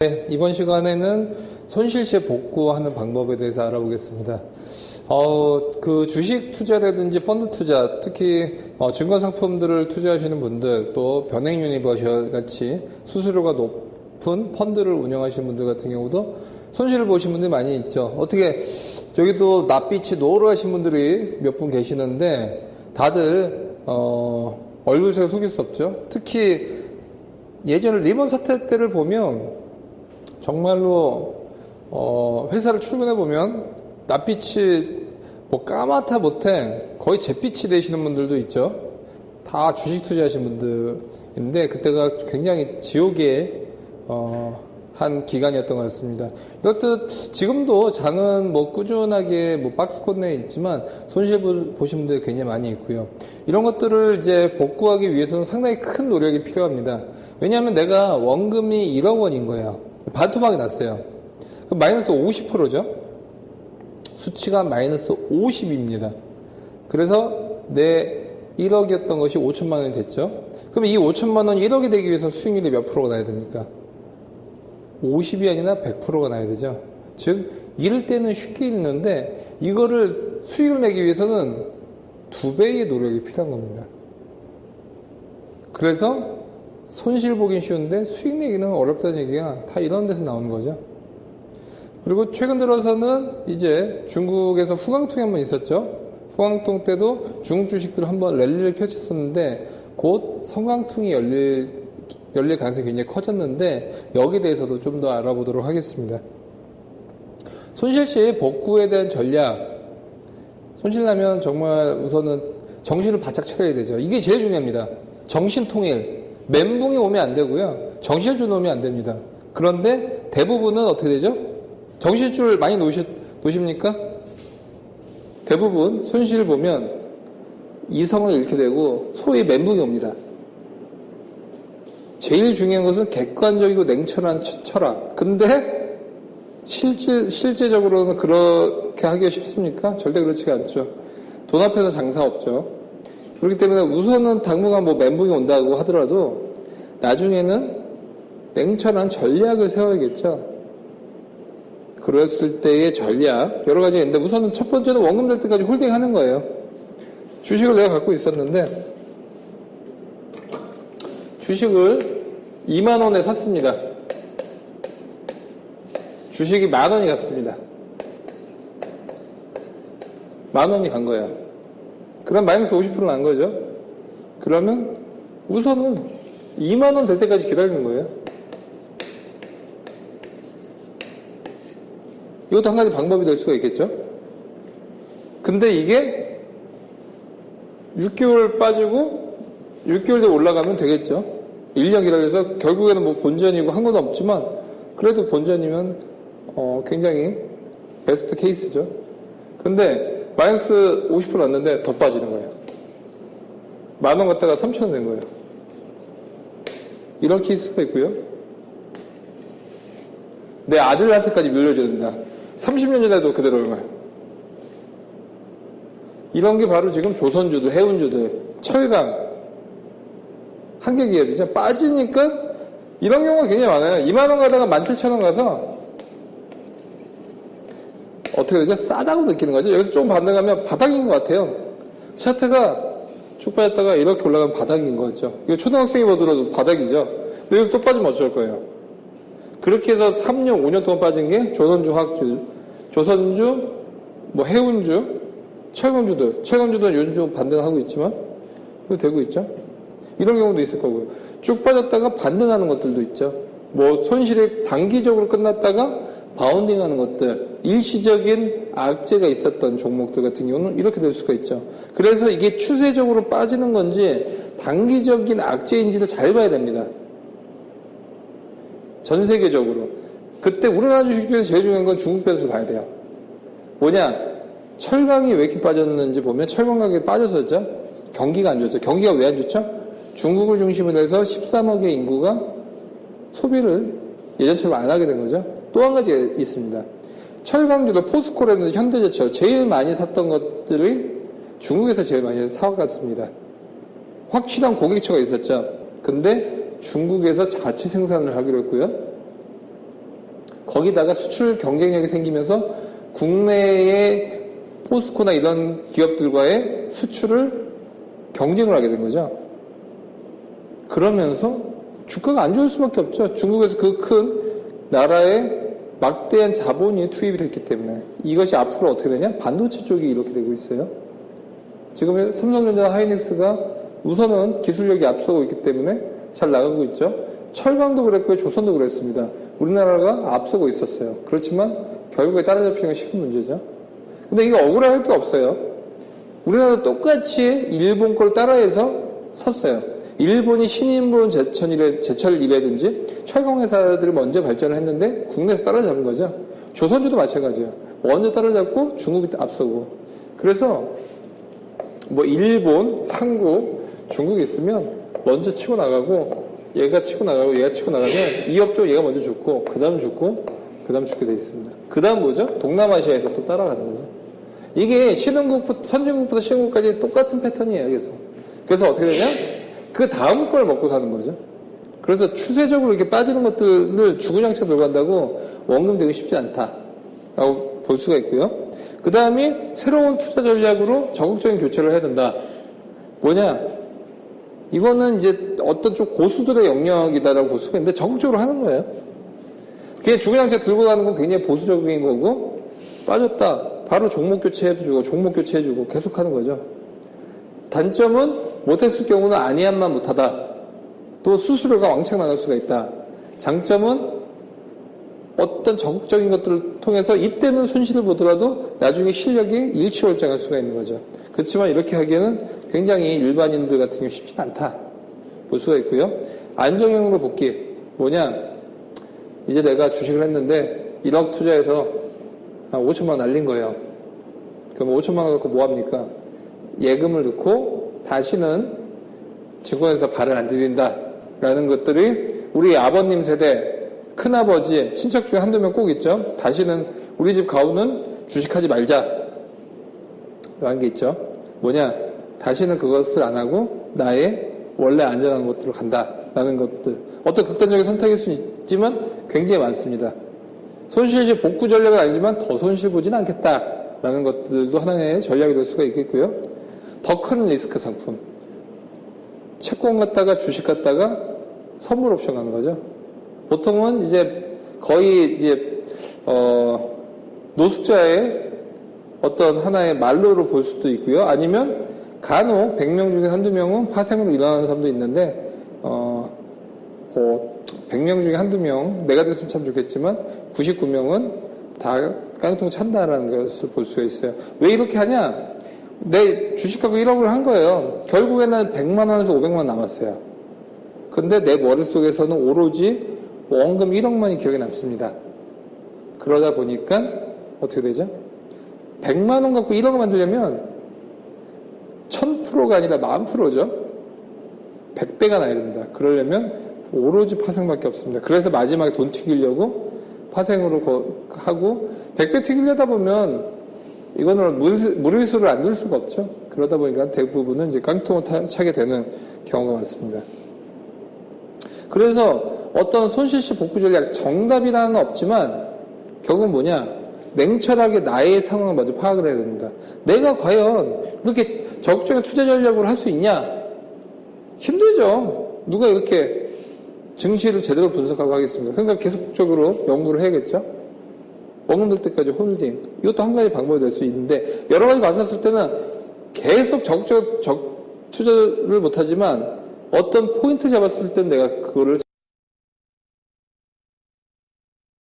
네, 이번 시간에는 손실시에 복구하는 방법에 대해서 알아보겠습니다. 그 주식 투자라든지 펀드 투자, 특히 증권 상품들을 투자하시는 분들, 또 변행 유니버셜 같이 수수료가 높은 펀드를 운영하시는 분들 같은 경우도 손실을 보신 분들이 많이 있죠. 어떻게 저기도 낯빛이 노릇하신 분들이 몇 분 계시는데 다들 얼굴색을 속일 수 없죠. 특히 예전에 리먼 사태 때를 보면 정말로 회사를 출근해 보면 낯빛이 뭐 까맣다 못해 거의 잿빛이 되시는 분들도 있죠. 다 주식 투자하신 분들인데 그때가 굉장히 지옥의 한 기간이었던 것 같습니다. 이것도 지금도 장은 뭐 꾸준하게 뭐 박스권 내에 있지만 손실 보신 분들이 굉장히 많이 있고요. 이런 것들을 이제 복구하기 위해서는 상당히 큰 노력이 필요합니다. 왜냐하면 내가 원금이 1억 원인 거예요. 반토막이 났어요. 그럼 마이너스 50%죠? 수치가 마이너스 50입니다. 그래서 내 1억이었던 것이 5천만 원이 됐죠? 그럼 이 5천만 원이 1억이 되기 위해서 수익률이 몇 프로가 나야 됩니까? 50이 아니라 100%가 나야 되죠. 즉, 잃을 때는 쉽게 잃는데 이거를 수익을 내기 위해서는 2배의 노력이 필요한 겁니다. 그래서 손실 보긴 쉬운데 수익 내기는 어렵다는 얘기가 다 이런 데서 나오는 거죠. 그리고 최근 들어서는 이제 중국에서 후광통이 한번 있었죠. 후광통 때도 중국 주식들 한번 랠리를 펼쳤었는데 곧 성광통이 열릴 가능성이 굉장히 커졌는데 여기에 대해서도 좀 더 알아보도록 하겠습니다. 손실 시 복구에 대한 전략. 손실 나면 정말 우선은 정신을 바짝 차려야 되죠. 이게 제일 중요합니다. 정신통일. 멘붕이 오면 안 되고요. 정신줄 놓으면 안 됩니다. 그런데 대부분은 어떻게 되죠? 정신줄 많이 놓으십니까? 대부분 손실을 보면 이성을 잃게 되고 소위 멘붕이 옵니다. 제일 중요한 것은 객관적이고 냉철한 철학. 근데 실제적으로는 그렇게 하기가 쉽습니까? 절대 그렇지가 않죠. 돈 앞에서 장사 없죠. 그렇기 때문에 우선은 당분간 뭐 멘붕이 온다고 하더라도 나중에는 냉철한 전략을 세워야겠죠. 그랬을 때의 전략 여러 가지가 있는데 우선은 첫 번째는 원금 될 때까지 홀딩하는 거예요. 주식을 내가 갖고 있었는데 주식을 2만 원에 샀습니다. 주식이 10,000원이 갔습니다. 10,000원이 간 거예요. 그럼 마이너스 50% 난 거죠. 그러면 우선은 2만 원 될 때까지 기다리는 거예요. 이것도 한 가지 방법이 될 수가 있겠죠. 근데 이게 6개월 빠지고 6개월 뒤에 올라가면 되겠죠. 1년 기다려서 결국에는 뭐 본전이고 한 건 없지만 그래도 본전이면 굉장히 베스트 케이스죠. 근데 마이너스 50% 났는데 더 빠지는 거예요. 10,000원 갔다가 3,000원 된 거예요. 이런 케이스가 있고요. 내 아들한테까지 물려줘야 된다. 30년 전에도 그대로 얼마야. 이런 게 바로 지금 조선주들, 해운주들, 철강, 한계기업이죠. 빠지니까 이런 경우가 굉장히 많아요. 2만 원 가다가 17,000원 가서 어떻게 되죠? 싸다고 느끼는 거죠. 여기서 조금 반등하면 바닥인 것 같아요. 차트가 쭉 빠졌다가 이렇게 올라가면 바닥인 거죠. 이거 초등학생이 보더라도 바닥이죠. 근데 여기서 또 빠지면 어쩔 거예요. 그렇게 해서 3년, 5년 동안 빠진 게 조선주, 화학주, 조선주, 뭐 해운주, 철강주들은 요즘 좀 반등하고 있지만 그거 되고 있죠. 이런 경우도 있을 거고요. 쭉 빠졌다가 반등하는 것들도 있죠. 뭐 손실이 단기적으로 끝났다가 바운딩하는 것들, 일시적인 악재가 있었던 종목들 같은 경우는 이렇게 될 수가 있죠. 그래서 이게 추세적으로 빠지는 건지 단기적인 악재인지를 잘 봐야 됩니다. 전 세계적으로. 그때 우리나라 주식 중에서 제일 중요한 건 중국 배수를 봐야 돼요. 뭐냐? 철강이 왜 이렇게 빠졌는지 보면 철강 가격이 빠졌었죠. 경기가 안 좋죠. 경기가 왜 안 좋죠? 중국을 중심으로 해서 13억의 인구가 소비를 예전처럼 안 하게 된 거죠. 또 한 가지 있습니다. 철강주도 포스코라든지 현대제철 제일 많이 샀던 것들이 중국에서 제일 많이 사왔습니다. 확실한 고객처가 있었죠. 근데 중국에서 자체 생산을 하기로 했고요. 거기다가 수출 경쟁력이 생기면서 국내의 포스코나 이런 기업들과의 수출을 경쟁을 하게 된 거죠. 그러면서 주가가 안 좋을 수밖에 없죠. 중국에서 그 큰 나라에 막대한 자본이 투입이 됐기 때문에. 이것이 앞으로 어떻게 되냐? 반도체 쪽이 이렇게 되고 있어요. 지금 삼성전자와 하이닉스가 우선은 기술력이 앞서고 있기 때문에 잘 나가고 있죠. 철강도 그랬고요. 조선도 그랬습니다. 우리나라가 앞서고 있었어요. 그렇지만 결국에 따라잡히는 건 시급 문제죠. 근데 이거 억울할 게 없어요. 우리나라도 똑같이 일본 걸 따라해서 섰어요. 일본이 신인본 제철이라든지 철강 회사들이 먼저 발전을 했는데 국내에서 따라잡은 거죠. 조선주도 마찬가지예요. 먼저 따라잡고 중국이 앞서고. 그래서 뭐 일본, 한국, 중국이 있으면 먼저 치고 나가고 얘가 치고 나가고 얘가 치고 나가면 이 업종 얘가 먼저 죽고 그 다음 죽고 그 다음 죽게 돼 있습니다. 그 다음 뭐죠? 동남아시아에서 또 따라가는 거죠. 이게 선진국부터 신흥국까지 똑같은 패턴이에요. 그래서 어떻게 되냐? 그 다음 걸 먹고 사는 거죠. 그래서 추세적으로 이렇게 빠지는 것들을 주구장창 들고 간다고 원금 되기 쉽지 않다라고 볼 수가 있고요. 그 다음에 새로운 투자 전략으로 적극적인 교체를 해야 된다. 뭐냐? 이거는 이제 어떤 좀 고수들의 영역이다라고 볼 수가 있는데 적극적으로 하는 거예요. 그냥 주구장창 들고 가는 건 굉장히 보수적인 거고 빠졌다. 바로 종목 교체해주고 계속 하는 거죠. 단점은 못했을 경우는 아니한만 못하다. 또 수수료가 왕창 나갈 수가 있다. 장점은 어떤 적극적인 것들을 통해서 이때는 손실을 보더라도 나중에 실력이 일취월장할 수가 있는 거죠. 그렇지만 이렇게 하기에는 굉장히 일반인들 같은 경우 쉽지 않다. 볼 수가 있고요. 안정형으로 복귀. 뭐냐? 이제 내가 주식을 했는데 1억 투자해서 한 5천만 원 날린 거예요. 그럼 5천만 원 갖고 뭐 합니까? 예금을 넣고 다시는 증권에서 발을 안 디딘다라는 것들이 우리 아버님 세대, 큰아버지, 친척 중에 한두 명 꼭 있죠. 다시는 우리 집 가훈은 주식하지 말자 라는 게 있죠. 뭐냐? 다시는 그것을 안 하고 나의 원래 안전한 곳으로 간다라는 것들. 어떤 극단적인 선택일 수 있지만 굉장히 많습니다. 손실시 복구 전략은 아니지만 더 손실 보진 않겠다라는 것들도 하나의 전략이 될 수가 있겠고요. 더 큰 리스크 상품. 채권 갖다가 주식 갖다가 선물 옵션 가는 거죠. 보통은 이제 거의 이제 노숙자의 어떤 하나의 말로로 볼 수도 있고요. 아니면 간혹 100명 중에 한두 명은 파생으로 일어나는 사람도 있는데 100명 중에 한두 명 내가 됐으면 참 좋겠지만 99명은 다 깡통 찬다라는 것을 볼 수가 있어요. 왜 이렇게 하냐? 내 주식하고 1억을 한 거예요. 결국에는 100만 원에서 500만 원 남았어요. 근데 내 머릿속에서는 오로지 원금 1억만이 기억에 남습니다. 그러다 보니까 어떻게 되죠? 100만 원 갖고 1억을 만들려면 1000%가 아니라 10,000%죠. 100배가 나야 됩니다. 그러려면 오로지 파생밖에 없습니다. 그래서 마지막에 돈 튀기려고 파생으로 하고 100배 튀기려다 보면 이거는 무리수를 안 둘 수가 없죠. 그러다 보니까 대부분은 이제 깡통을 차게 되는 경우가 많습니다. 그래서 어떤 손실시 복구 전략 정답이라는 건 없지만 결국은 뭐냐? 냉철하게 나의 상황을 먼저 파악을 해야 됩니다. 내가 과연 이렇게 적극적인 투자 전략을 할 수 있냐? 힘들죠. 누가 이렇게 증시를 제대로 분석하고 하겠습니다. 그러니까 계속적으로 연구를 해야겠죠. 원금 들 때까지 홀딩. 이것도 한 가지 방법이 될 수 있는데 여러 가지 봤었을 때는 계속 투자를 못하지만 어떤 포인트 잡았을 때 내가 그거를